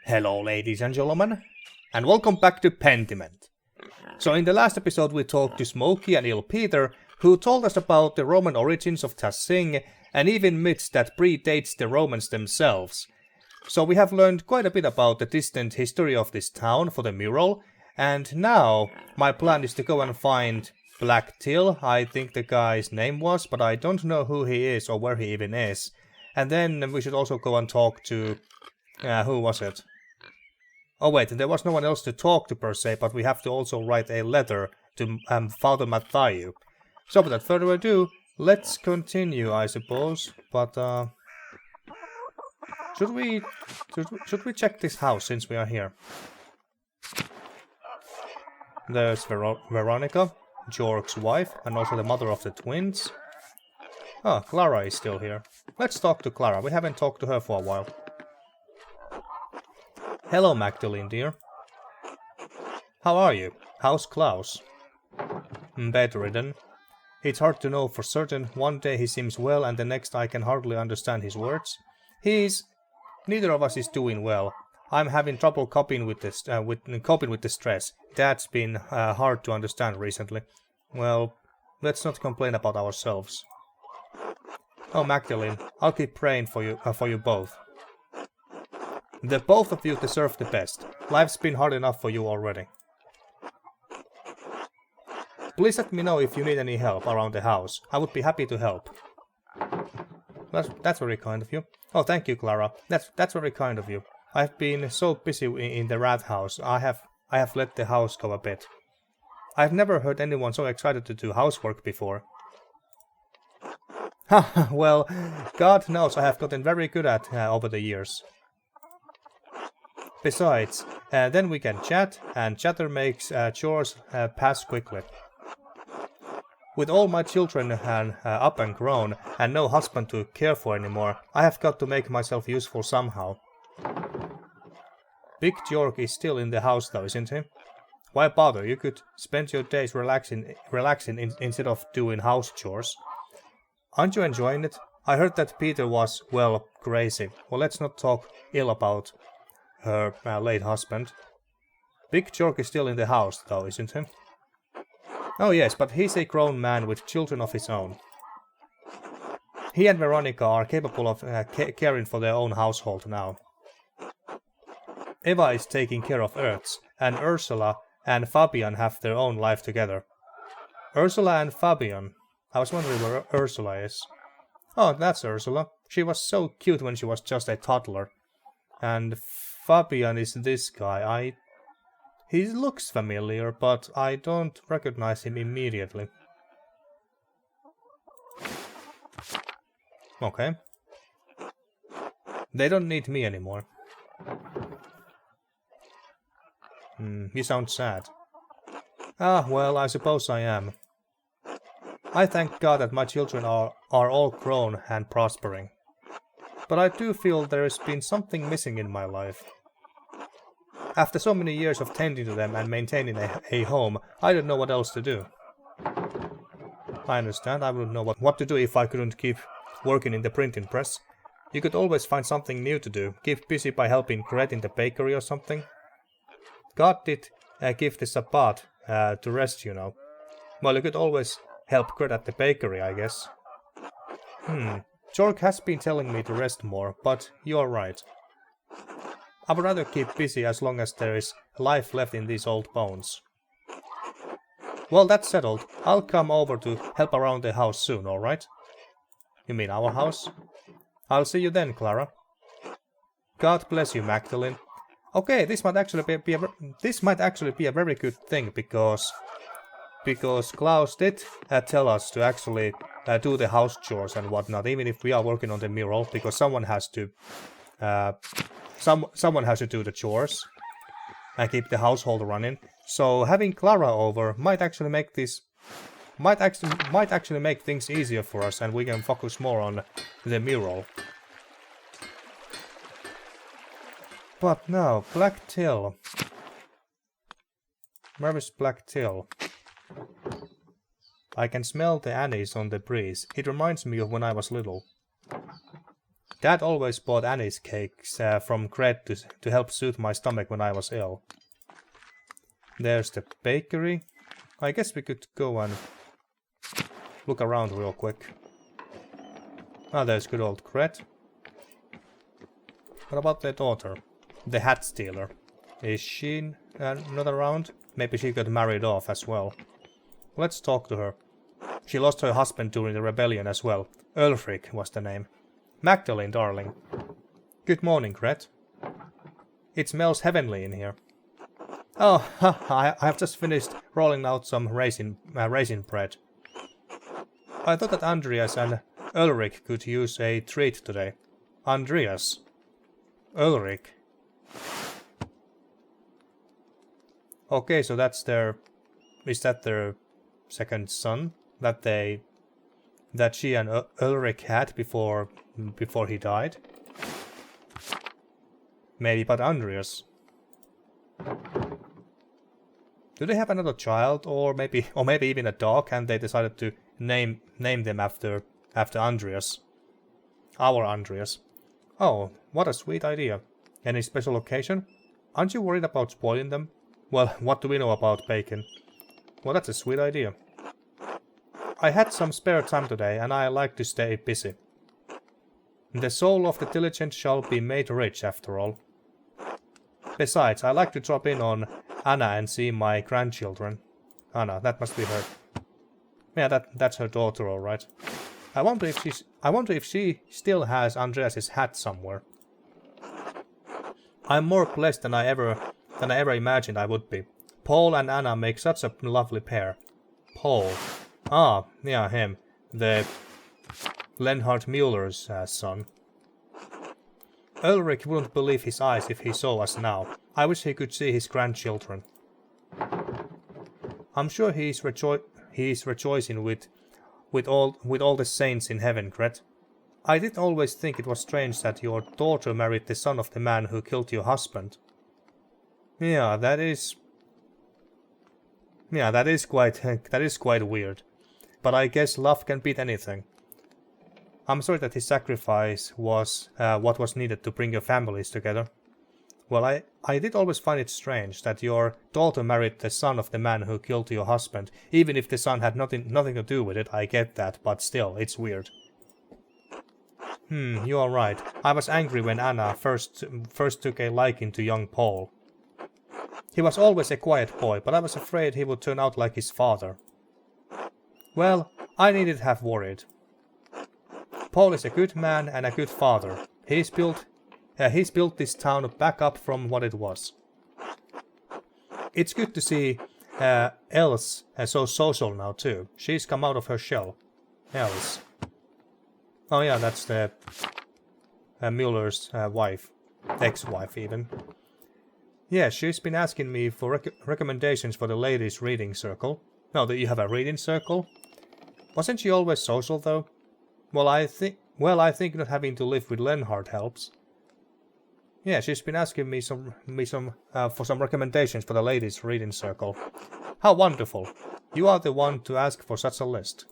Hello ladies and gentlemen, and welcome back to Pentiment. So in the last episode we talked to Smokey and Peter, who told us about the Roman origins of Tassing, and even myths that predates the Romans themselves. So we have learned quite a bit about the distant history of this town for the mural, and now my plan is to go and find Black Til, I think the guy's name was, but I don't know who he is or where he even is. And then we should also go and talk to... who was it? Oh wait, there was no one else to talk to per se, but we have to also write a letter to Father Matthew. So without further ado, let's continue, I suppose. But should we check this house since we are here? There's Veronica, Georg's wife, and also the mother of the twins. Oh, Clara is still here. Let's talk to Clara. We haven't talked to her for a while. Hello, Magdalene, dear. How are you? How's Klaus? Bedridden. It's hard to know for certain. One day he seems well, and the next I can hardly understand his words. Neither of us is doing well. I'm having trouble coping with this, coping with the stress. Dad's been hard to understand recently. Well, let's not complain about ourselves. Oh, Magdalene, I'll keep praying for you both. The both of you deserve the best. Life's been hard enough for you already. Please let me know if you need any help around the house. I would be happy to help. That's very kind of you. Oh, thank you, Clara. That's very kind of you. I've been so busy in the rat house. I have let the house go a bit. I've never heard anyone so excited to do housework before. Ha! Well, God knows I have gotten very good at over the years. Besides, then we can chat, and chatter makes chores pass quickly. With all my children up and grown, and no husband to care for anymore, I have got to make myself useful somehow. Big Georg is still in the house though, isn't he? Why bother? You could spend your days relaxing instead of doing house chores. Aren't you enjoying it? I heard that Peter was, well, crazy. Well, let's not talk ill about her late husband. Big Georg is still in the house, though, isn't he? Oh yes, but he's a grown man with children of his own. He and Veronica are capable of caring for their own household now. Eva is taking care of Ertz, and Ursula and Fabian have their own life together. Ursula and Fabian. I was wondering where Ursula is. Oh, that's Ursula. She was so cute when she was just a toddler. And Fabian is this guy. He looks familiar, but I don't recognize him immediately. Okay. They don't need me anymore. You sound sad. Ah, well, I suppose I am. I thank God that my children are all grown and prospering. But I do feel there has been something missing in my life. After so many years of tending to them and maintaining a home, I don't know what else to do. I understand. I wouldn't know what to do if I couldn't keep working in the printing press. You could always find something new to do. Keep busy by helping Gret in the bakery or something. God did give the Sabbath to rest, you know. Well, you could always help Gret at the bakery, I guess. Georg has been telling me to rest more, but you're right. I would rather keep busy as long as there is life left in these old bones. Well, that's settled. I'll come over to help around the house soon, alright? You mean our house? I'll see you then, Clara. God bless you, Magdalene. Okay, this might actually be a very good thing, because Klaus did tell us to actually do the house chores and whatnot, even if we are working on the mural, because someone has to do the chores and keep the household running. So having Clara over might actually make things easier for us, and we can focus more on the mural. But now, Black Til. Where is Black Til? I can smell the anise on the breeze. It reminds me of when I was little. Dad always bought anise cakes from Gret to help soothe my stomach when I was ill. There's the bakery. I guess we could go and look around real quick. Ah, there's good old Gret. What about their daughter? The hat stealer. Is she not around? Maybe she got married off as well. Let's talk to her. She lost her husband during the rebellion as well. Ulrich was the name. Magdalene, darling. Good morning, Gret. It smells heavenly in here. Oh, I have just finished rolling out some raisin bread. I thought that Andreas and Ulrich could use a treat today. Andreas. Ulrich. Okay, so that's their... Is that their second son? That she and Ulrich had before he died? Maybe, but Andreas. Do they have another child, or maybe even a dog, and they decided to name them after Andreas? Our Andreas. Oh, what a sweet idea. Any special occasion? Aren't you worried about spoiling them? Well, what do we know about Pagan? Well, that's a sweet idea. I had some spare time today, and I like to stay busy. The soul of the diligent shall be made rich, after all. Besides, I like to drop in on Anna and see my grandchildren. Anna, that must be her. Yeah, that's her daughter, all right. I wonder if she still has Andreas's hat somewhere. I'm more blessed than I ever imagined I would be. Paul and Anna make such a lovely pair. Paul. Ah, yeah, him. The Lenhard Mueller's son. Ulrich wouldn't believe his eyes if he saw us now. I wish he could see his grandchildren. I'm sure he's rejoicing with all the saints in heaven, Gret. I did always think it was strange that your daughter married the son of the man who killed your husband. Yeah, that is quite weird. But I guess love can beat anything. I'm sorry that his sacrifice was what was needed to bring your families together. Well, I did always find it strange that your daughter married the son of the man who killed your husband. Even if the son had nothing to do with it, I get that, but still, it's weird. You are right. I was angry when Anna first took a liking to young Paul. He was always a quiet boy, but I was afraid he would turn out like his father. Well, I needn't have worried. Paul is a good man and a good father. He's built this town back up from what it was. It's good to see Els so social now too. She's come out of her shell. Els. Oh yeah, that's the Mueller's wife. Ex-wife even. Yeah, she's been asking me for recommendations for the ladies' reading circle. No, that you have a reading circle? Wasn't she always social though? Well, I think not having to live with Lenhard helps. Yeah, she's been asking me for some recommendations for the ladies' reading circle. How wonderful! You are the one to ask for such a list.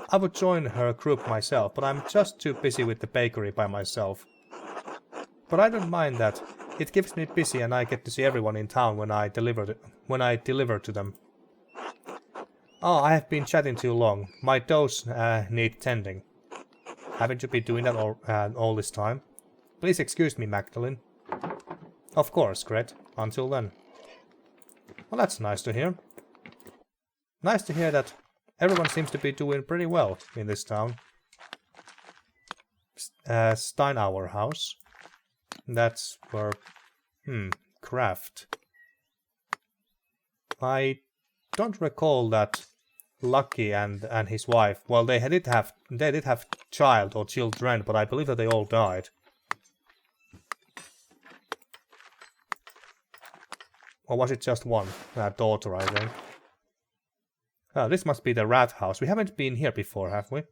I would join her group myself, but I'm just too busy with the bakery by myself. But I don't mind that. It keeps me busy, and I get to see everyone in town when I deliver to them. Oh, I have been chatting too long. My toes need tending. Haven't you been doing that all this time? Please excuse me, Magdalene. Of course, Gret. Until then. Well, that's nice to hear. Nice to hear that everyone seems to be doing pretty well in this town. Steinauer house. That's for... craft. I don't recall that Lucky and his wife... Well, they did have child or children, but I believe that they all died. Or was it just one? Daughter, I think. Oh, this must be the rat house. We haven't been here before, have we?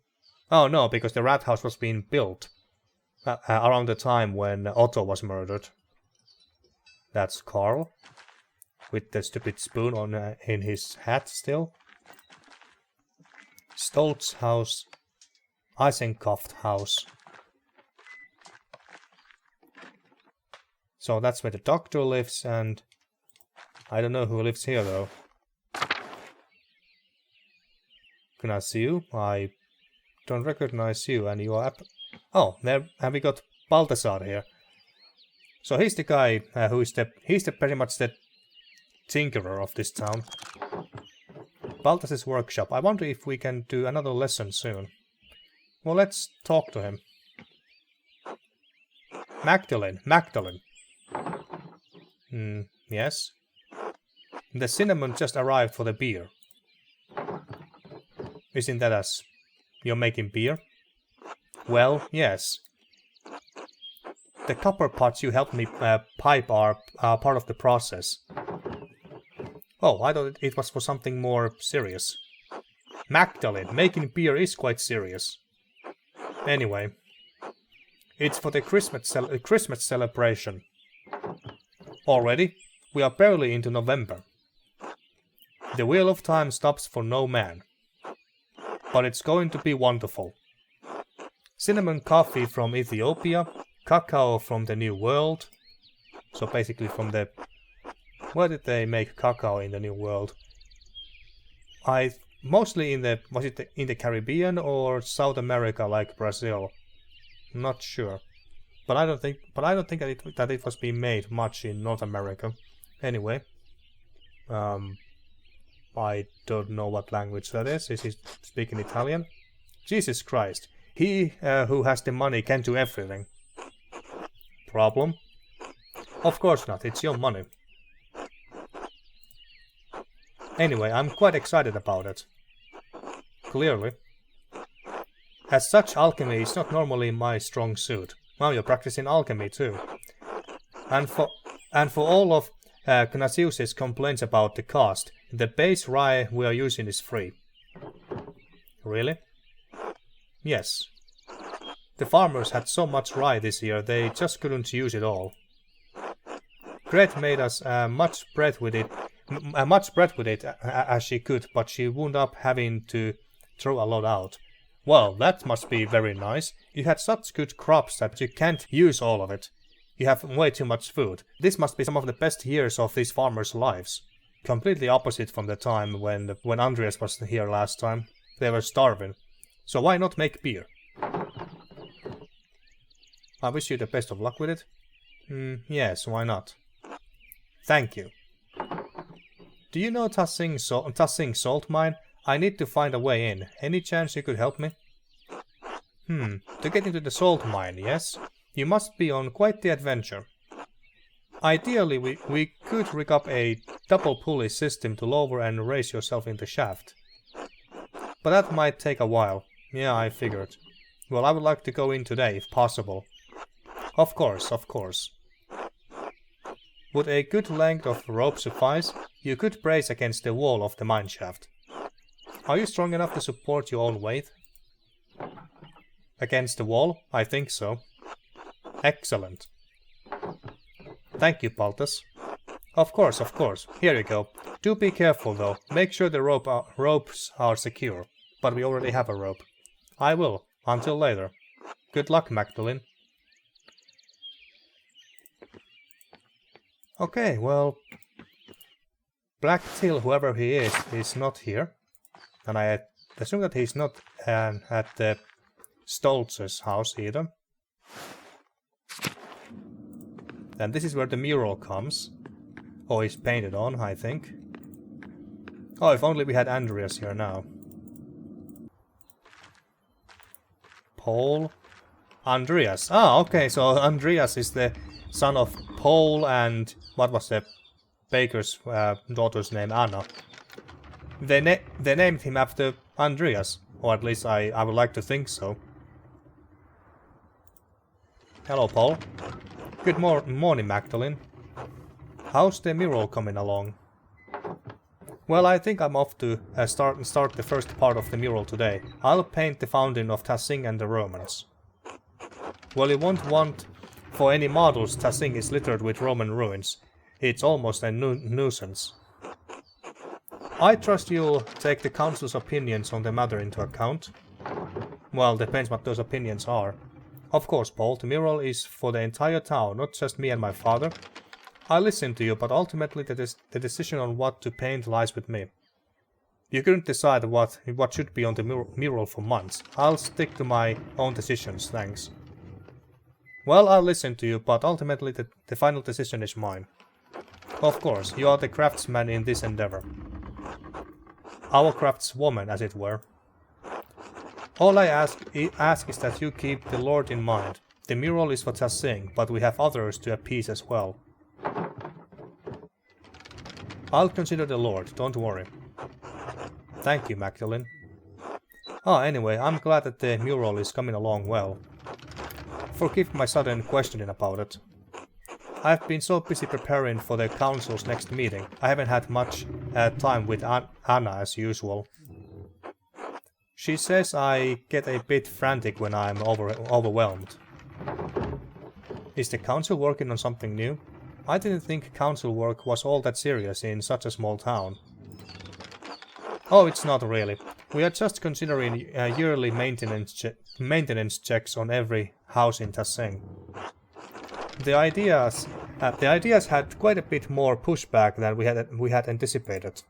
Oh no, because the rat house was being built around the time when Otto was murdered. That's Carl. With the stupid spoon in his hat still. Stoltz house. Eisenkopf house. So that's where the doctor lives, and I don't know who lives here though. Can I see you? I don't recognize you, and you are oh, there, and we got Balthazar here. So he's the guy who is pretty much the tinkerer of this town. Balthazar's workshop. I wonder if we can do another lesson soon. Well, let's talk to him. Magdalene. Yes? The cinnamon just arrived for the beer. Isn't that as you're making beer? Well, yes. The copper pots you helped me pipe are part of the process. Oh, I thought it was for something more serious. Magdalene, making beer is quite serious. Anyway, it's for the Christmas celebration. Already, we are barely into November. The wheel of time stops for no man. But it's going to be wonderful. Cinnamon coffee from Ethiopia, cacao from the New World. So basically from the... Where did they make cacao in the New World? Mostly in the... Was it in the Caribbean or South America like Brazil? Not sure. But I don't think that it was being made much in North America. Anyway. I don't know what language that is. Is he speaking Italian? Jesus Christ. He who has the money can do everything. Problem? Of course not. It's your money. Anyway, I'm quite excited about it. Clearly. As such, alchemy is not normally my strong suit. Wow, you're practicing alchemy too. And for all of Canasius's complaints about the cost, the base rye we are using is free. Really? Yes. The farmers had so much rye this year, they just couldn't use it all. Gret made us much bread with it as she could, but she wound up having to throw a lot out. Well, that must be very nice. You had such good crops that you can't use all of it. You have way too much food. This must be some of the best years of these farmers' lives. Completely opposite from the time when Andreas was here last time. They were starving. So why not make beer? I wish you the best of luck with it. Yes, why not? Thank you. Do you know Tassing salt mine? I need to find a way in. Any chance you could help me? To get into the salt mine, yes? You must be on quite the adventure. Ideally, we could rig up a double pulley system to lower and raise yourself in the shaft. But that might take a while. Yeah, I figured. Well, I would like to go in today, if possible. Of course, of course. Would a good length of rope suffice? You could brace against the wall of the mine shaft. Are you strong enough to support your own weight? Against the wall? I think so. Excellent. Thank you, Balthas. Of course, of course. Here you go. Do be careful, though. Make sure the ropes are secure. But we already have a rope. I will. Until later. Good luck, Magdalene. Okay, well... Black Til, whoever he is not here. And I assume that he's not at the Stoltz's house either. And this is where the mural comes. Or is painted on, I think. Oh, if only we had Andreas here now. Paul? Andreas. Ah, okay, so Andreas is the son of Paul and... What was the baker's daughter's name? Anna. They named him after Andreas. Or at least I would like to think so. Hello, Paul. Good morning, Magdalene. How's the mural coming along? Well, I think I'm off to start the first part of the mural today. I'll paint the fountain of Tassing and the Romans. Well, you won't want for any models. Tassing is littered with Roman ruins. It's almost a nuisance. I trust you'll take the council's opinions on the matter into account. Well, depends what those opinions are. Of course, Paul, the mural is for the entire town, not just me and my father. I listen to you, but ultimately the decision on what to paint lies with me. You couldn't decide what should be on the mural for months. I'll stick to my own decisions, thanks. Well, I'll listen to you, but ultimately the final decision is mine. Of course, you are the craftsman in this endeavor. Our craftswoman, as it were. All I ask is that you keep the Lord in mind. The mural is for Tassing, but we have others to appease as well. I'll consider the Lord, don't worry. Thank you, Magdalene. Anyway, I'm glad that the mural is coming along well. Forgive my sudden questioning about it. I've been so busy preparing for the council's next meeting, I haven't had much time with Anna as usual. She says I get a bit frantic when I'm overwhelmed. Is the council working on something new? I didn't think council work was all that serious in such a small town. Oh, it's not really. We are just considering yearly maintenance checks on every house in Tassing. The ideas had quite a bit more pushback than we had anticipated.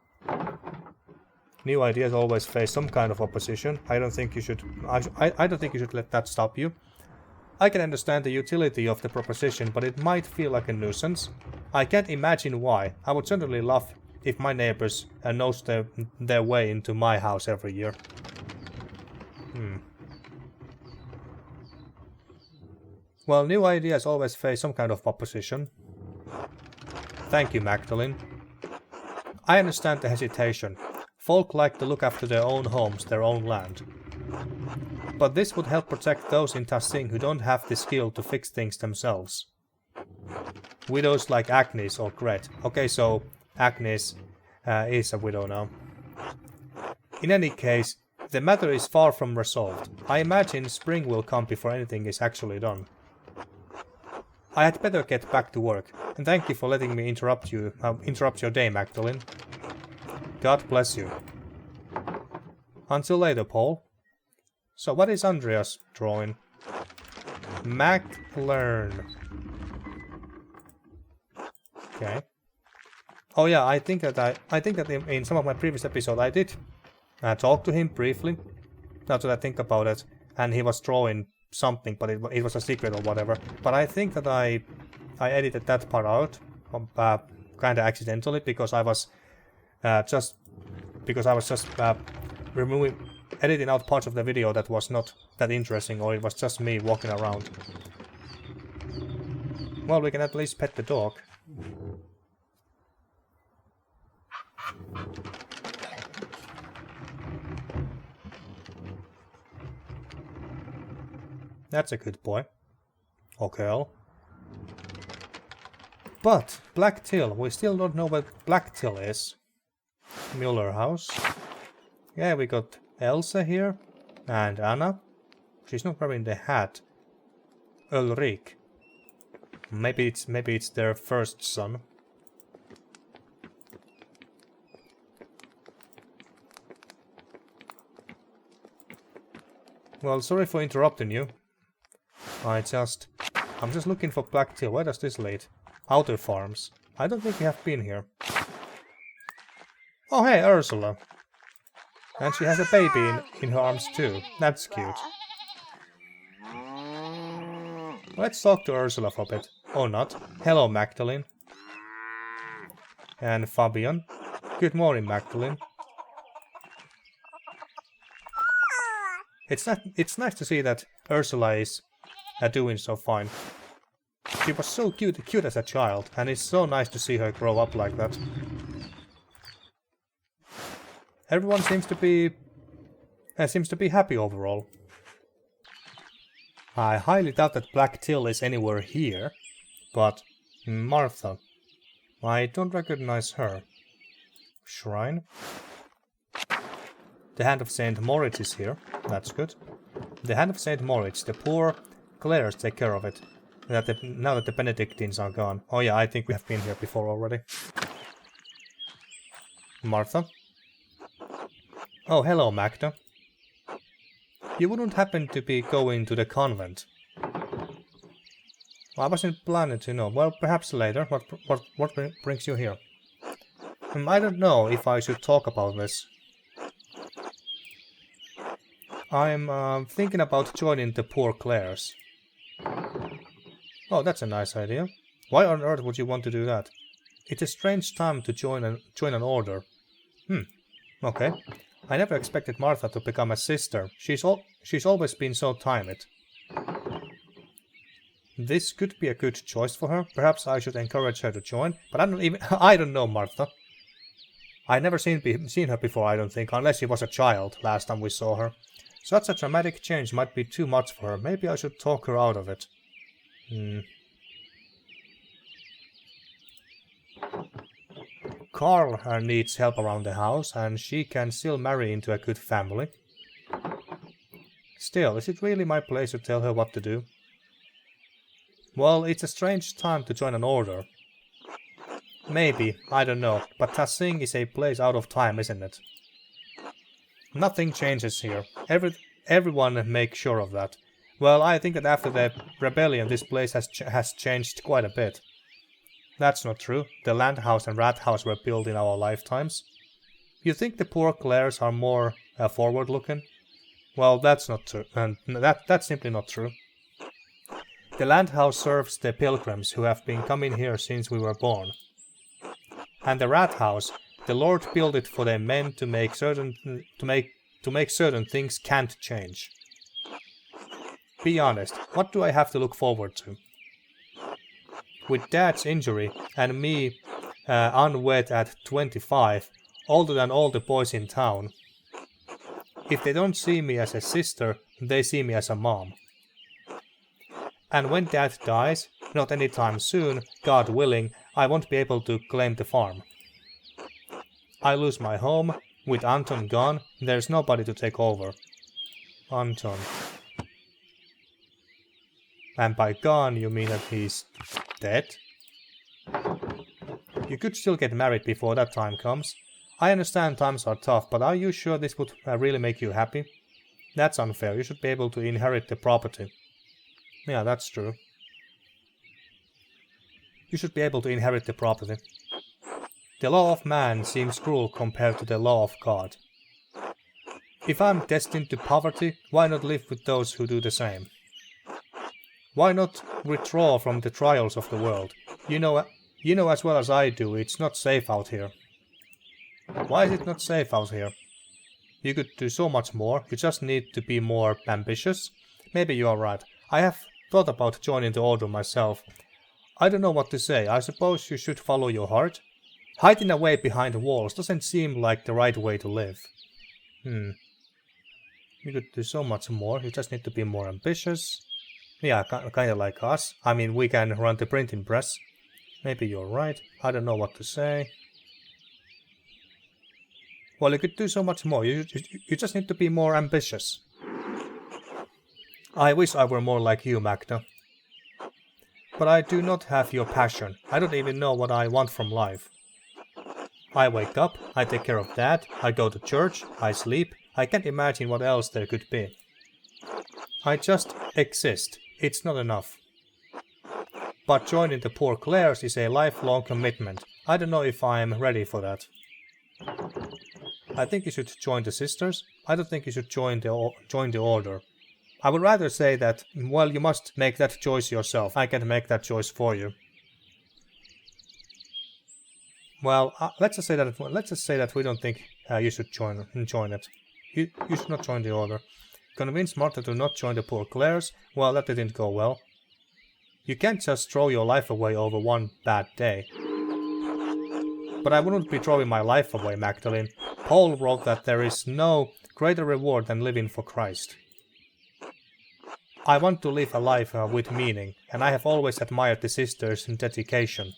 New ideas always face some kind of opposition. I don't think you should let that stop you. I can understand the utility of the proposition, but it might feel like a nuisance. I can't imagine why. I would certainly love if my neighbors knows their way into my house every year. Well, new ideas always face some kind of opposition. Thank you, Magdalene. I understand the hesitation. Folk like to look after their own homes, their own land. But this would help protect those in Tassing who don't have the skill to fix things themselves. Widows like Agnes or Gret. Okay, so Agnes is a widow now. In any case, the matter is far from resolved. I imagine spring will come before anything is actually done. I had better get back to work, and thank you for letting me interrupt your day, Magdalene. God bless you. Until later, Paul. So what is Andreas drawing? MacLearn. Okay. Oh yeah, I think that in some of my previous episodes I did talk to him briefly. Now that I think about it, and he was drawing something, but it was a secret or whatever. But I think that I edited that part out, kind of accidentally, because I was just editing out parts of the video that was not that interesting, or it was just me walking around. Well, we can at least pet the dog. That's a good boy. Okay. But, Black Til, we still don't know what Black Til is. Mueller house. Yeah, we got Elsa here. And Anna. She's not wearing the hat. Ulrich. Maybe it's their first son. Well, sorry for interrupting you. I'm just looking for Black Til. Where does this lead? Outer Farms. I don't think we have been here. Oh hey, Ursula. And she has a baby in her arms too. That's cute. Let's talk to Ursula for a bit. Or not. Hello, Magdalene. And Fabian. Good morning, Magdalene. It's nice to see that Ursula is doing so fine. She was so cute as a child, and it's so nice to see her grow up like that. Everyone seems to be happy overall. I highly doubt that Black Til is anywhere here, but Martha. I don't recognize her. Shrine. The Hand of Saint Moritz is here. That's good. The Hand of Saint Moritz. The poor Clares take care of it. Now that the Benedictines are gone. Oh yeah, I think we have been here before already. Martha. Oh, hello, Magda. You wouldn't happen to be going to the convent? I wasn't planning to know. Well, perhaps later. What brings you here? I don't know if I should talk about this. I'm thinking about joining the Poor Clares. Oh, that's a nice idea. Why on earth would you want to do that? It's a strange time to join an order. Okay. I never expected Martha to become a sister. She's always been so timid. This could be a good choice for her. Perhaps I should encourage her to join, but I don't know Martha. I never seen her before, I don't think, unless she was a child last time we saw her. Such a dramatic change might be too much for her. Maybe I should talk her out of it. Carl needs help around the house, and she can still marry into a good family. Still, is it really my place to tell her what to do? Well, it's a strange time to join an order. Maybe, I don't know, but Tassing is a place out of time, isn't it? Nothing changes here. Everyone makes sure of that. Well, I think that after the rebellion this place has changed quite a bit. That's not true. The land house and rat house were built in our lifetimes. You think the Poor Clares are more forward-looking? Well, that's not true. That's simply not true. The land house serves the pilgrims who have been coming here since we were born. And the rat house, the Lord built it for the men to make certain things can't change. Be honest, what do I have to look forward to? With Dad's injury and me unwed at 25, older than all the boys in town. If they don't see me as a sister, they see me as a mom. And when Dad dies, not anytime soon, God willing, I won't be able to claim the farm. I lose my home, with Anton gone, there's nobody to take over. Anton. And by gone, you mean that he's dead? You could still get married before that time comes. I understand times are tough, but are you sure this would really make you happy? That's unfair, you should be able to inherit the property. Yeah, that's true. You should be able to inherit the property. The law of man seems cruel compared to the law of God. If I'm destined to poverty, why not live with those who do the same? Why not withdraw from the trials of the world? You know as well as I do, it's not safe out here. Why is it not safe out here? You could do so much more, you just need to be more ambitious. Maybe you are right. I have thought about joining the order myself. I don't know what to say. I suppose you should follow your heart. Hiding away behind walls doesn't seem like the right way to live. You could do so much more. You just need to be more ambitious. Yeah, kinda like us. I mean, we can run the printing press. Maybe you're right. I don't know what to say. Well, you could do so much more. You just need to be more ambitious. I wish I were more like you, Magda. But I do not have your passion. I don't even know what I want from life. I wake up, I take care of Dad, I go to church, I sleep. I can't imagine what else there could be. I just exist. It's not enough. But joining the Poor Clares is a lifelong commitment. I don't know if I'm ready for that. I think you should join the sisters. I don't think you should join the order. I would rather say that, well, you must make that choice yourself. I can't make that choice for you. Well, let's just say that we don't think you should join it. You should not join the order. Convince Martha to not join the Poor Clares. Well, that didn't go well. You can't just throw your life away over one bad day. But I wouldn't be throwing my life away, Magdalene. Paul wrote that there is no greater reward than living for Christ. I want to live a life with meaning, and I have always admired the sisters' dedication.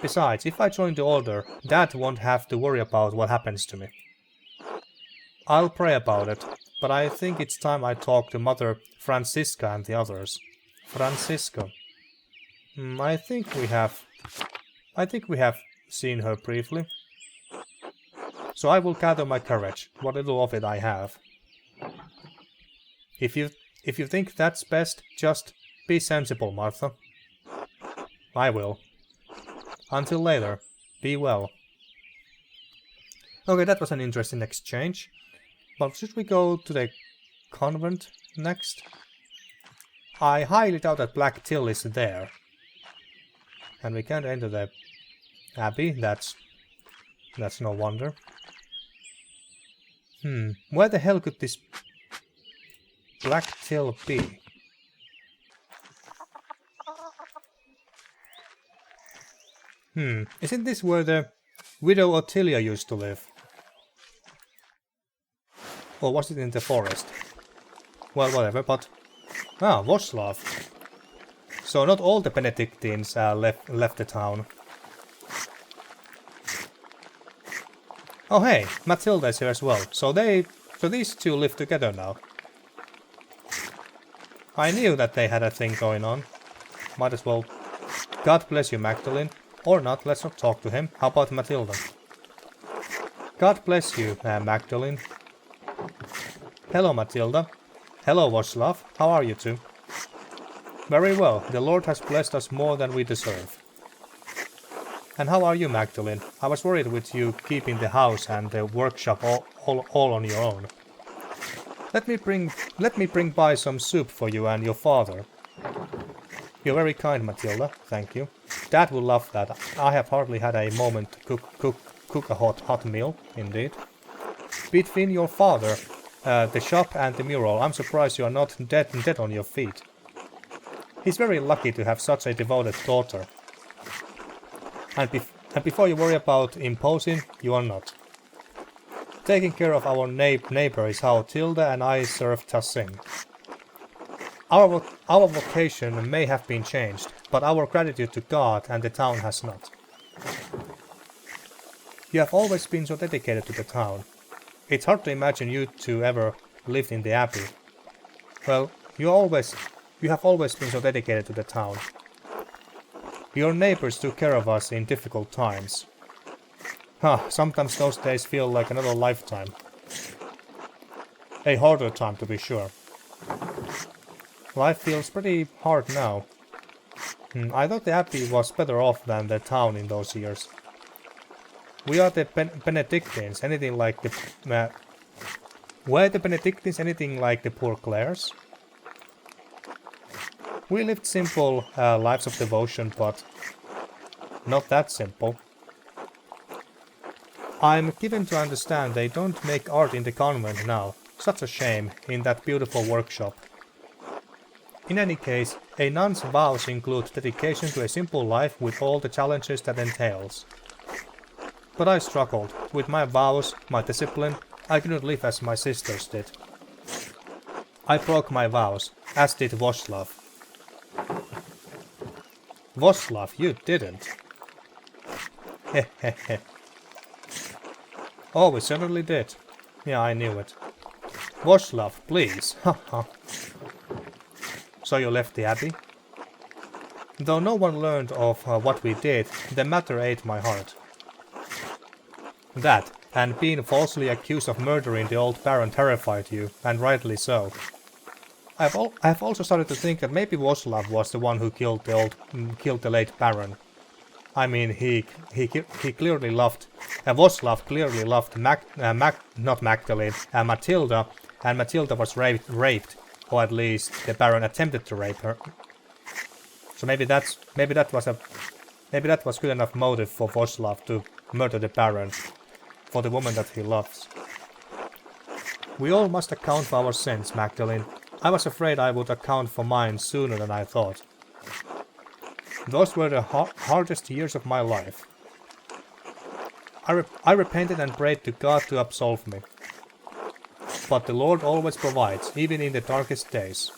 Besides, if I join the order, Dad won't have to worry about what happens to me. I'll pray about it, but I think it's time I talk to Mother Francisca and the others. Francisca. I think we have seen her briefly. So I will gather my courage, what little of it I have. If you think that's best, just Be sensible, Martha. I will. Until later, be well. Okay, that was an interesting exchange. But should we go to the convent next? I highly doubt that Black Til is there. And we can't enter the abbey, that's no wonder. Where the hell could this Black Til be? Isn't this where the widow Ottilia used to live? Or was it in the forest? Well, whatever, but... Ah, Voslav. So not all the Benedictines left the town. Oh hey, Matilda is here as well. So these two live together now. I knew that they had a thing going on. Might as well. God bless you, Magdalene. Or not, let's not talk to him. How about Matilda? God bless you, Magdalene. Hello, Matilda. Hello, Voslav. How are you two? Very well. The Lord has blessed us more than we deserve. And how are you, Magdalene? I was worried with you keeping the house and the workshop all on your own. Let me bring by some soup for you and your father. You're very kind, Matilda. Thank you. Dad will love that. I have hardly had a moment to cook a hot meal, indeed. Between your father, the shop and the mural, I'm surprised you are not dead on your feet. He's very lucky to have such a devoted daughter. And before you worry about imposing, you are not. Taking care of our neighbor is how Tilda and I serve Tassing. Our vocation may have been changed, but our gratitude to God and the town has not. You have always been so dedicated to the town. It's hard to imagine you two ever lived in the abbey. Well, you have always been so dedicated to the town. Your neighbors took care of us in difficult times. Sometimes those days feel like another lifetime. A harder time, to be sure. Life feels pretty hard now. I thought the abbey was better off than the town in those years. We are the Benedictines, anything like the... were the Benedictines anything like the poor Clares? We lived simple lives of devotion, but not that simple. I'm given to understand they don't make art in the convent now. Such a shame, in that beautiful workshop. In any case, a nun's vows include dedication to a simple life with all the challenges that entails. But I struggled. With my vows, my discipline, I couldn't live as my sisters did. I broke my vows, as did Voslav. Voslav, you didn't. Hehehe. Oh, we certainly did. Yeah, I knew it. Voslav, please. Haha. So you left the abbey? Though no one learned of what we did, the matter ate my heart. That, and being falsely accused of murdering the old Baron terrified you, and rightly so. I've also started to think that maybe Voslav was the one who killed the late Baron. I mean, he clearly loved... Voslav clearly loved not Magdalene, Matilda, and Matilda was raped, or at least the Baron attempted to rape her. So maybe that was good enough motive for Voslav to murder the Baron for the woman that he loves. We all must account for our sins, Magdalene. I was afraid I would account for mine sooner than I thought. Those were the hardest years of my life. I repented and prayed to God to absolve me. But the Lord always provides, even in the darkest days.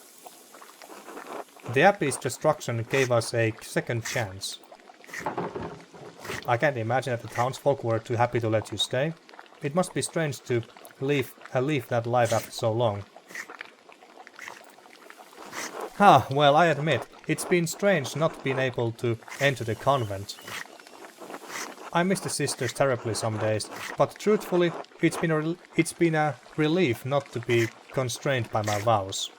The abbey's destruction gave us a second chance. I can't imagine that the townsfolk were too happy to let you stay. It must be strange to leave that life after so long. Well, I admit, it's been strange not being able to enter the convent. I miss the sisters terribly some days, but truthfully, it's been a relief not to be constrained by my vows.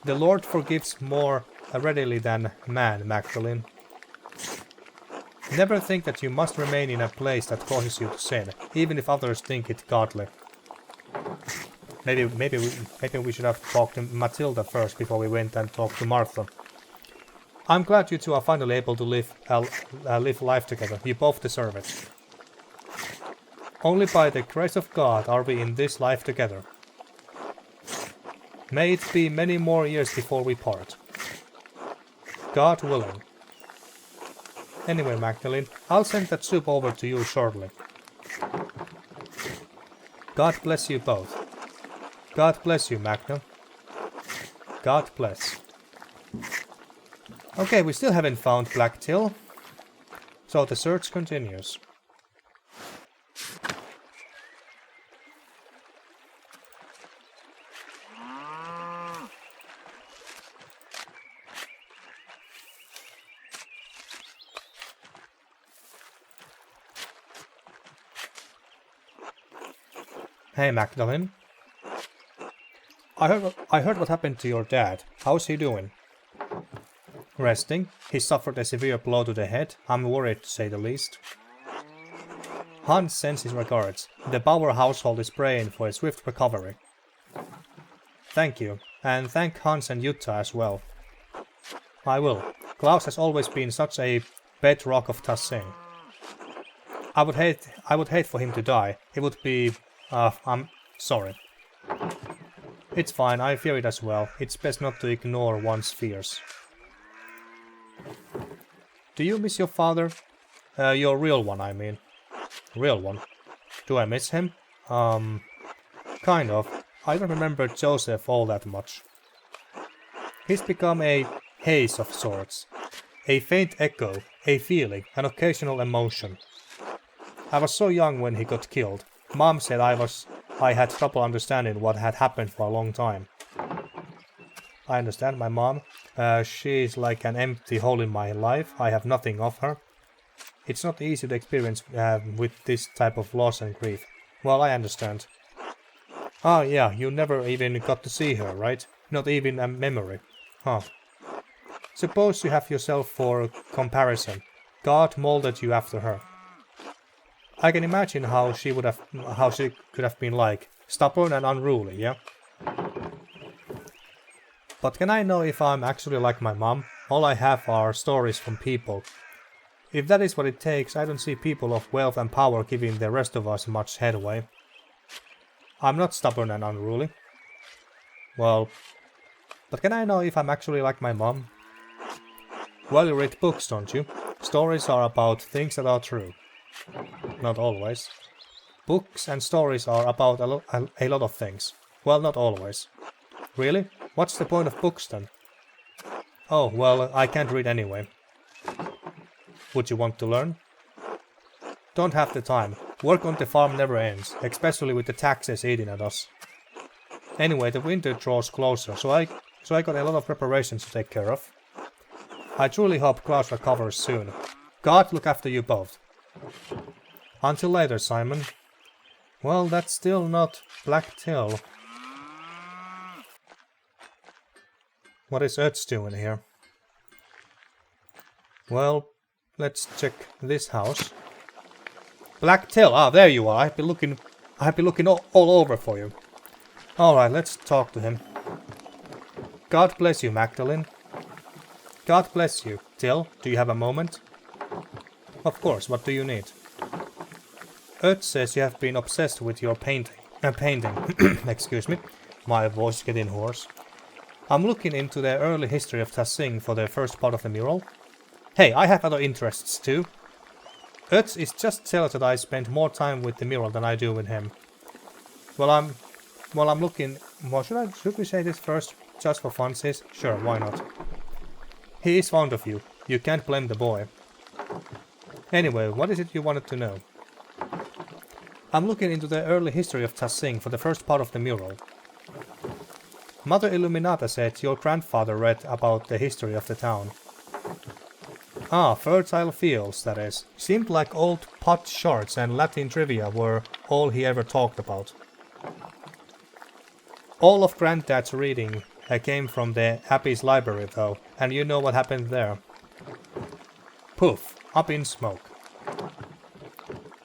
The Lord forgives more readily than man, Magdalene. Never think that you must remain in a place that causes you to sin, even if others think it godly. Maybe we should have talked to Matilda first before we went and talked to Martha. I'm glad you two are finally able to live life together. You both deserve it. Only by the grace of God are we in this life together. May it be many more years before we part. God willing. Anyway, Magdalene, I'll send that soup over to you shortly. God bless you both. God bless you, Magna. God bless. Okay, we still haven't found Black Til, so the search continues. Hey, Magdalene. I heard what happened to your dad. How's he doing? Resting. He suffered a severe blow to the head. I'm worried, to say the least. Hans sends his regards. The Bauer household is praying for a swift recovery. Thank you, and thank Hans and Jutta as well. I will. Klaus has always been such a bedrock of Tassing. I would hate for him to die. It would be... I'm sorry. It's fine, I fear it as well. It's best not to ignore one's fears. Do you miss your father? Your real one, I mean. Real one? Do I miss him? Kind of. I don't remember Joseph all that much. He's become a haze of sorts. A faint echo, a feeling, an occasional emotion. I was so young when he got killed. Mom said I had trouble understanding what had happened for a long time. I understand my mom. She's like an empty hole in my life. I have nothing of her. It's not easy to experience with this type of loss and grief. Well, I understand. Ah, yeah, you never even got to see her, right? Not even a memory. Huh. Suppose you have yourself for comparison. God molded you after her. I can imagine how she could have been like. Stubborn and unruly, yeah? But can I know if I'm actually like my mom? All I have are stories from people. If that is what it takes, I don't see people of wealth and power giving the rest of us much headway. I'm not stubborn and unruly. Well, but can I know if I'm actually like my mom? Well, you read books, don't you? Stories are about things that are true. Not always. Books and stories are about a lot of things. Well, not always. Really? What's the point of books then? Oh, well, I can't read anyway. Would you want to learn? Don't have the time. Work on the farm never ends, especially with the taxes eating at us. Anyway, the winter draws closer, so I got a lot of preparations to take care of. I truly hope Klaus recovers soon. God look after you both. Until later, Simon. Well, that's still not Black Til. What is Ötz doing here? Well, let's check this house. Black Til, ah, there you are. I've been looking all over for you. Alright, let's talk to him. God bless you, Magdalene. God bless you. Til, do you have a moment? Of course, what do you need? Ötz says you have been obsessed with your painting. Excuse me, my voice is getting hoarse. I'm looking into the early history of Tassing for the first part of the mural. Hey, I have other interests too. Ötz is just jealous that I spend more time with the mural than I do with him. Well, I'm looking... Well, should we say this first? Just for funsies? Sure, why not? He is fond of you. You can't blame the boy. Anyway, what is it you wanted to know? I'm looking into the early history of Tassing for the first part of the mural. Mother Illuminata said your grandfather read about the history of the town. Ah, fertile fields, that is. Seemed like old pot shards and Latin trivia were all he ever talked about. All of Granddad's reading came from the Abbey's library though, and you know what happened there. Poof, up in smoke.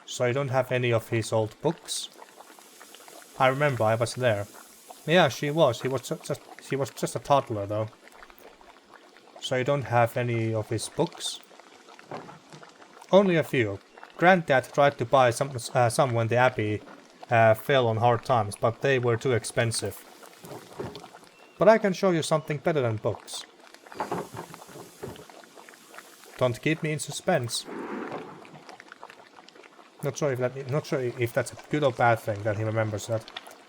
So you don't have any of his old books? I remember I was there. Yeah, she was. She was just a toddler though. So you don't have any of his books? Only a few. Granddad tried to buy some when the Abbey fell on hard times, but they were too expensive. But I can show you something better than books. Don't keep me in suspense. Not sure if that's a good or bad thing that he remembers that.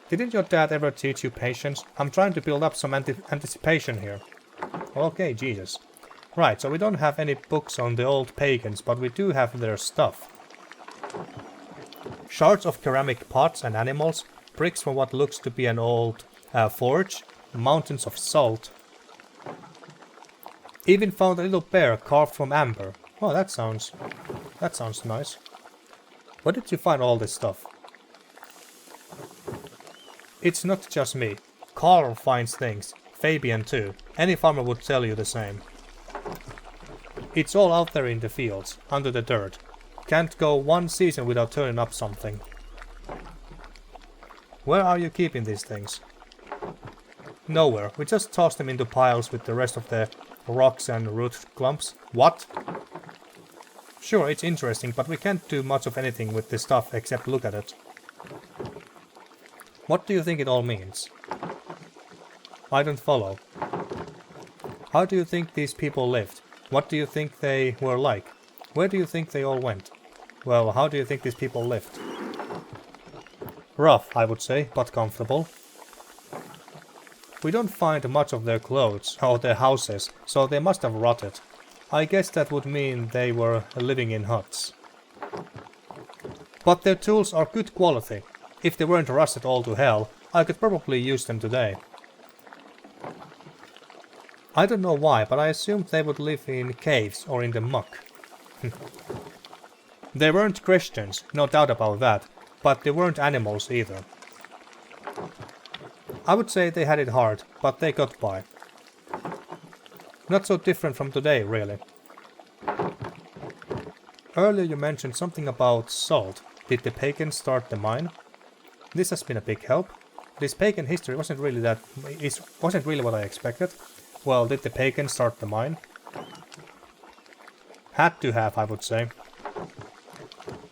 Didn't your dad ever teach you patience? I'm trying to build up some anticipation here. Okay, Jesus. Right, so we don't have any books on the old pagans, but we do have their stuff. Shards of ceramic pots and animals, bricks from what looks to be an old forge, mountains of salt. Even found a little bear carved from amber. Oh, that sounds nice. Where did you find all this stuff? It's not just me. Carl finds things. Fabian too. Any farmer would tell you the same. It's all out there in the fields, under the dirt. Can't go one season without turning up something. Where are you keeping these things? Nowhere. We just toss them into piles with the rest of the rocks and root clumps. What? Sure, it's interesting, but we can't do much of anything with this stuff except look at it. What do you think it all means? I don't follow. How do you think these people lived? What do you think they were like? Where do you think they all went? Well, how do you think these people lived? Rough, I would say, but comfortable. We don't find much of their clothes or their houses, so they must have rotted. I guess that would mean they were living in huts. But their tools are good quality. If they weren't rusted all to hell, I could probably use them today. I don't know why, but I assumed they would live in caves or in the muck. They weren't Christians, no doubt about that, but they weren't animals either. I would say they had it hard, but they got by. Not so different from today, really. Earlier you mentioned something about salt. Did the pagans start the mine? This has been a big help. This pagan history wasn't really what I expected. Well, did the pagans start the mine? Had to have, I would say.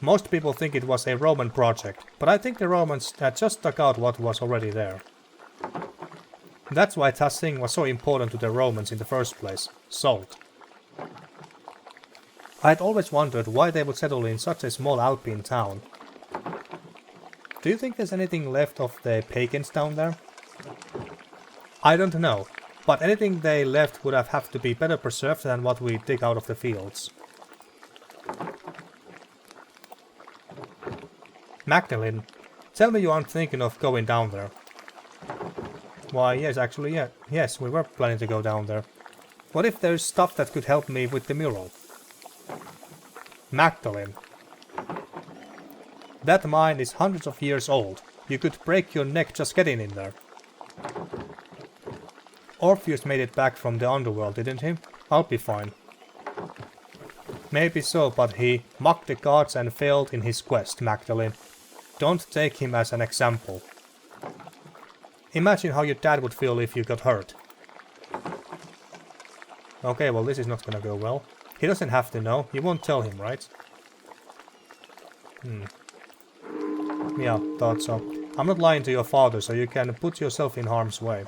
Most people think it was a Roman project, but I think the Romans just dug out what was already there. That's why Tassing was so important to the Romans in the first place. Salt. I had always wondered why they would settle in such a small Alpine town. Do you think there's anything left of the pagans down there? I don't know, but anything they left would have to be better preserved than what we dig out of the fields. Magdalene, tell me you aren't thinking of going down there. Why, yes, actually, yeah. Yes, we were planning to go down there. What if there's stuff that could help me with the mural? Magdalene. That mine is hundreds of years old. You could break your neck just getting in there. Orpheus made it back from the underworld, didn't he? I'll be fine. Maybe so, but he mocked the gods and failed in his quest, Magdalene. Don't take him as an example. Imagine how your dad would feel if you got hurt. Okay, well this is not gonna go well. He doesn't have to know. You won't tell him, right? Yeah, thought so. I'm not lying to your father, so you can put yourself in harm's way.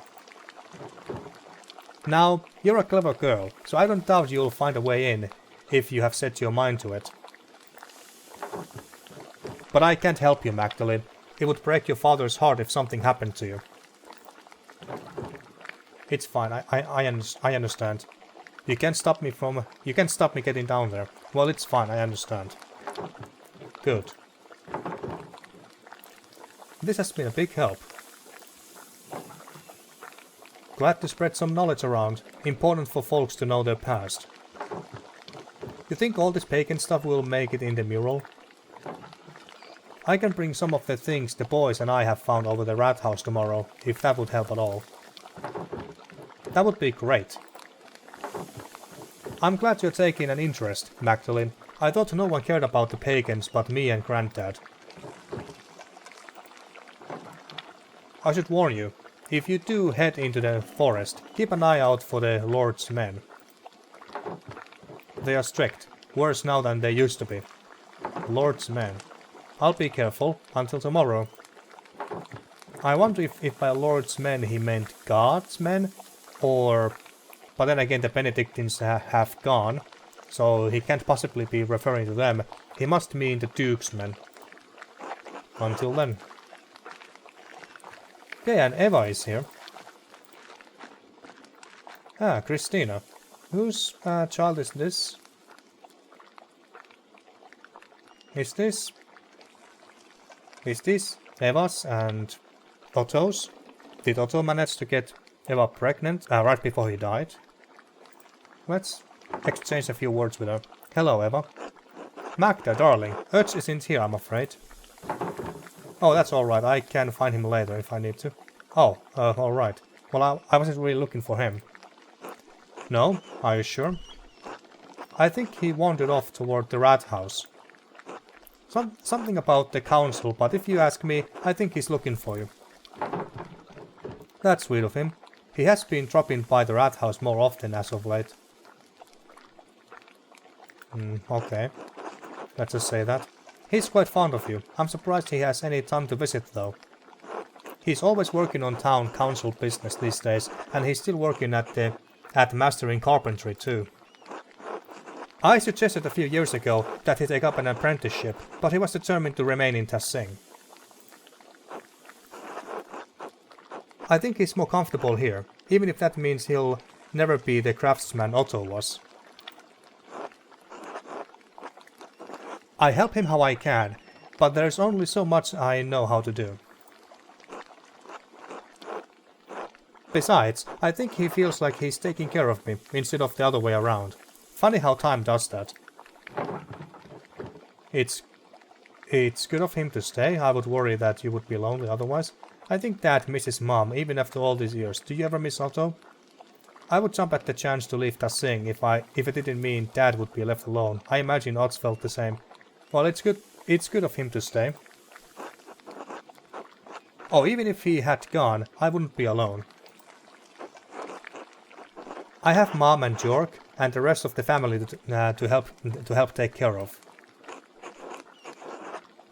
Now, you're a clever girl, so I don't doubt you'll find a way in, if you have set your mind to it. But I can't help you, Magdalene. It would break your father's heart if something happened to you. It's fine, I understand. You can't stop me getting down there. Well, it's fine, I understand. Good. This has been a big help. Glad to spread some knowledge around. Important for folks to know their past. You think all this pagan stuff will make it in the mural? I can bring some of the things the boys and I have found over the rat house tomorrow, if that would help at all. That would be great. I'm glad you're taking an interest, Magdalene. I thought no one cared about the pagans but me and Granddad. I should warn you, if you do head into the forest, keep an eye out for the Lord's men. They are strict, worse now than they used to be. Lord's men. I'll be careful, until tomorrow. I wonder if by Lord's men he meant God's men, or... But then again the Benedictines have gone, so he can't possibly be referring to them. He must mean the Duke's men. Until then. Okay, and Eva is here. Ah, Christina. Whose child is this? Is this Eva's and Otto's? Did Otto manage to get Eva pregnant right before he died? Let's exchange a few words with her. Hello, Eva. Magda, darling. Urch isn't here, I'm afraid. Oh, that's alright. I can find him later if I need to. Oh, alright. Well, I wasn't really looking for him. No? Are you sure? I think he wandered off toward the rat house. Something about the council, but if you ask me, I think he's looking for you. That's sweet of him. He has been dropping by the rat house more often as of late. Okay. Let's just say that. He's quite fond of you. I'm surprised he has any time to visit though. He's always working on town council business these days, and he's still working at mastering carpentry too. I suggested a few years ago that he take up an apprenticeship, but he was determined to remain in Tassing. I think he's more comfortable here, even if that means he'll never be the craftsman Otto was. I help him how I can, but there's only so much I know how to do. Besides, I think he feels like he's taking care of me, instead of the other way around. Funny how time does that. It's good of him to stay. I would worry that you would be lonely otherwise. I think Dad misses Mom, even after all these years. Do you ever miss Otto? I would jump at the chance to leave Tassing if it didn't mean Dad would be left alone. I imagine Oz felt the same. Well, it's good of him to stay. Oh, even if he had gone, I wouldn't be alone. I have Mom and Jork and the rest of the family to help take care of.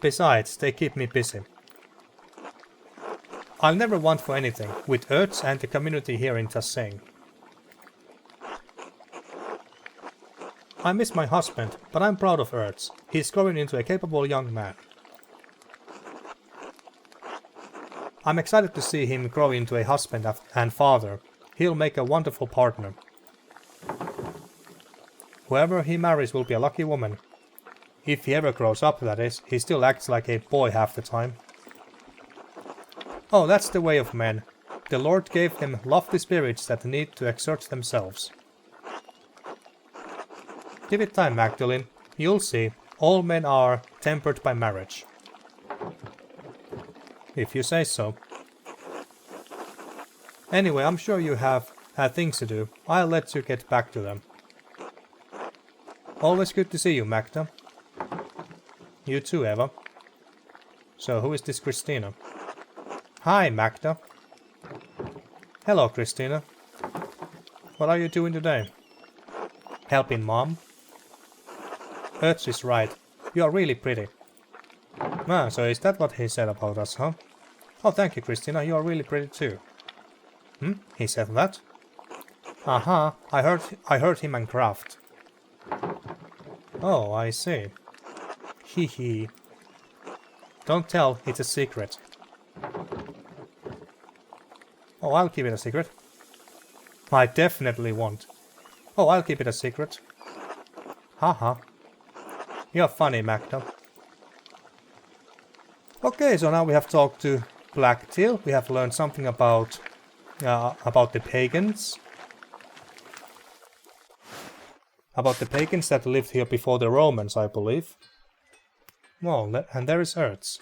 Besides, they keep me busy. I'll never want for anything, with Urch and the community here in Tassing. I miss my husband, but I'm proud of Urch. He's growing into a capable young man. I'm excited to see him grow into a husband and father. He'll make a wonderful partner. Whoever he marries will be a lucky woman. If he ever grows up, that is. He still acts like a boy half the time. Oh, that's the way of men. The Lord gave them lofty spirits that need to exert themselves. Give it time, Magdalene. You'll see. All men are tempered by marriage. If you say so. Anyway, I'm sure you have things to do. I'll let you get back to them. Always good to see you, Magda. You too, Eva. So, who is this Christina? Hi, Magda. Hello, Christina. What are you doing today? Helping Mom? Urch is right. You are really pretty. Ah, so is that what he said about us, huh? Oh, thank you, Christina. You are really pretty too. He said that? Aha, I heard him and Kraft. Oh, I see. Hee hee. Don't tell, it's a secret. Oh, I'll keep it a secret. I definitely won't. Oh, I'll keep it a secret. Haha. You're funny, Magda. Okay, so now we have talked to Black Til. We have learned something about the pagans. About the pagans that lived here before the Romans, I believe. Well, and there is Urch.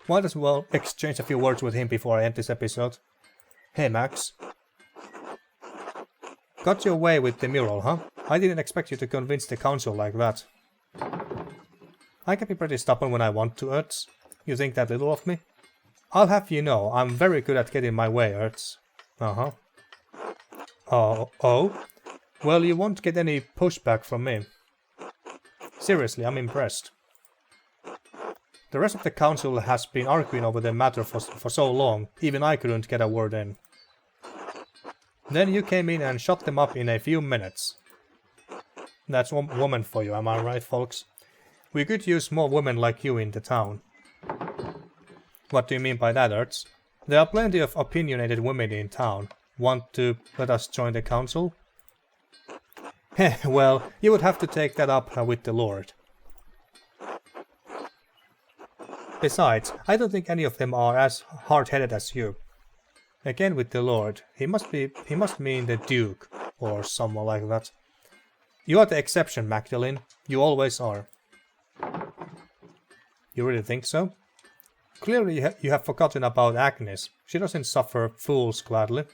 Might as well exchange a few words with him before I end this episode. Hey, Max. Got your way with the mural, huh? I didn't expect you to convince the council like that. I can be pretty stubborn when I want to, Ertz. You think that little of me? I'll have you know, I'm very good at getting my way, Ertz. Uh-huh. Oh? Well, you won't get any pushback from me. Seriously, I'm impressed. The rest of the council has been arguing over the matter for so long, even I couldn't get a word in. Then you came in and shut them up in a few minutes. That's one woman for you, am I right, folks? We could use more women like you in the town. What do you mean by that, Ertz? There are plenty of opinionated women in town. Want to let us join the council? Well, you would have to take that up with the Lord. Besides, I don't think any of them are as hard-headed as you. Again with the Lord, he must mean the Duke, or someone like that. You are the exception, Magdalene. You always are. You really think so? Clearly you have forgotten about Agnes. She doesn't suffer fools gladly.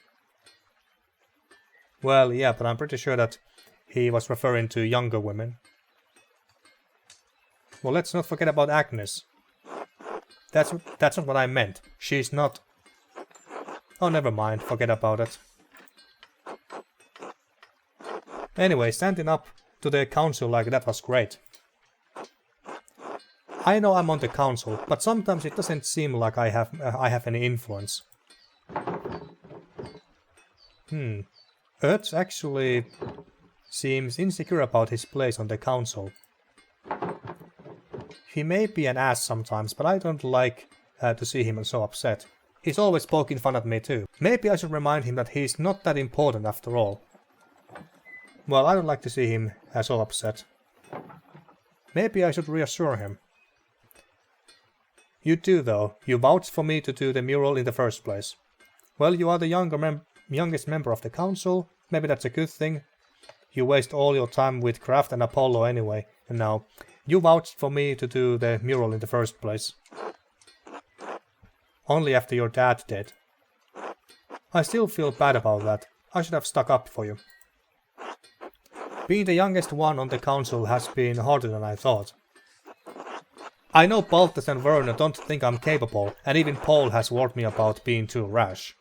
Well, yeah, but I'm pretty sure that he was referring to younger women. Well, let's not forget about Agnes. That's not what I meant. She's not... Oh, never mind. Forget about it. Anyway, standing up to the council like that was great. I know I'm on the council, but sometimes it doesn't seem like I have any influence. Ertz actually seems insecure about his place on the council. He may be an ass sometimes, but I don't like to see him so upset. He's always poking fun at me too. Maybe I should remind him that he's not that important after all. Well, I don't like to see him so upset. Maybe I should reassure him. You do though. You vouched for me to do the mural in the first place. Well, you are the youngest member of the council. Maybe that's a good thing. You waste all your time with Kraft and Apollo anyway, and now you vouched for me to do the mural in the first place. Only after your dad did. I still feel bad about that. I should have stuck up for you. Being the youngest one on the council has been harder than I thought. I know Baltus and Werner don't think I'm capable, and even Paul has warned me about being too rash.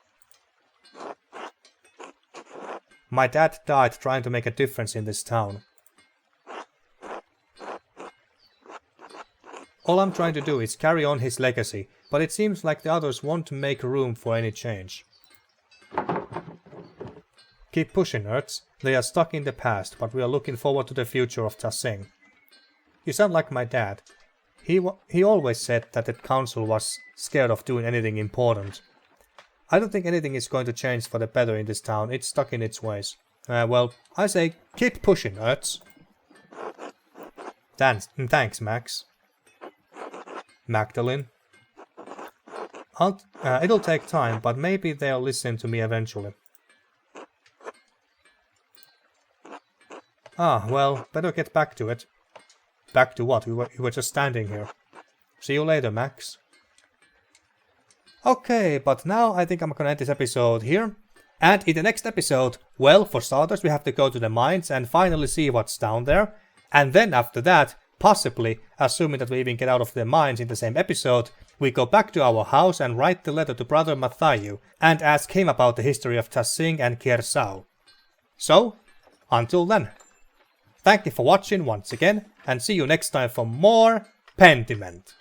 My dad died trying to make a difference in this town. All I'm trying to do is carry on his legacy, but it seems like the others won't make room for any change. Keep pushing, Ertz. They are stuck in the past, but we are looking forward to the future of Tassing. You sound like my dad. He always said that the council was scared of doing anything important. I don't think anything is going to change for the better in this town. It's stuck in its ways. Well, I say keep pushing, Ertz. Thanks, Max. Magdalene. It'll take time, but maybe they'll listen to me eventually. Ah, well, better get back to it. Back to what? We were just standing here. See you later, Max. Okay, but now I think I'm gonna end this episode here. And in the next episode, well, for starters, we have to go to the mines and finally see what's down there. And then after that, possibly, assuming that we even get out of the mines in the same episode, we go back to our house and write the letter to Brother Matthew and ask him about the history of Tassing and Kiersau. So, until then, thank you for watching once again, and see you next time for more Pentiment.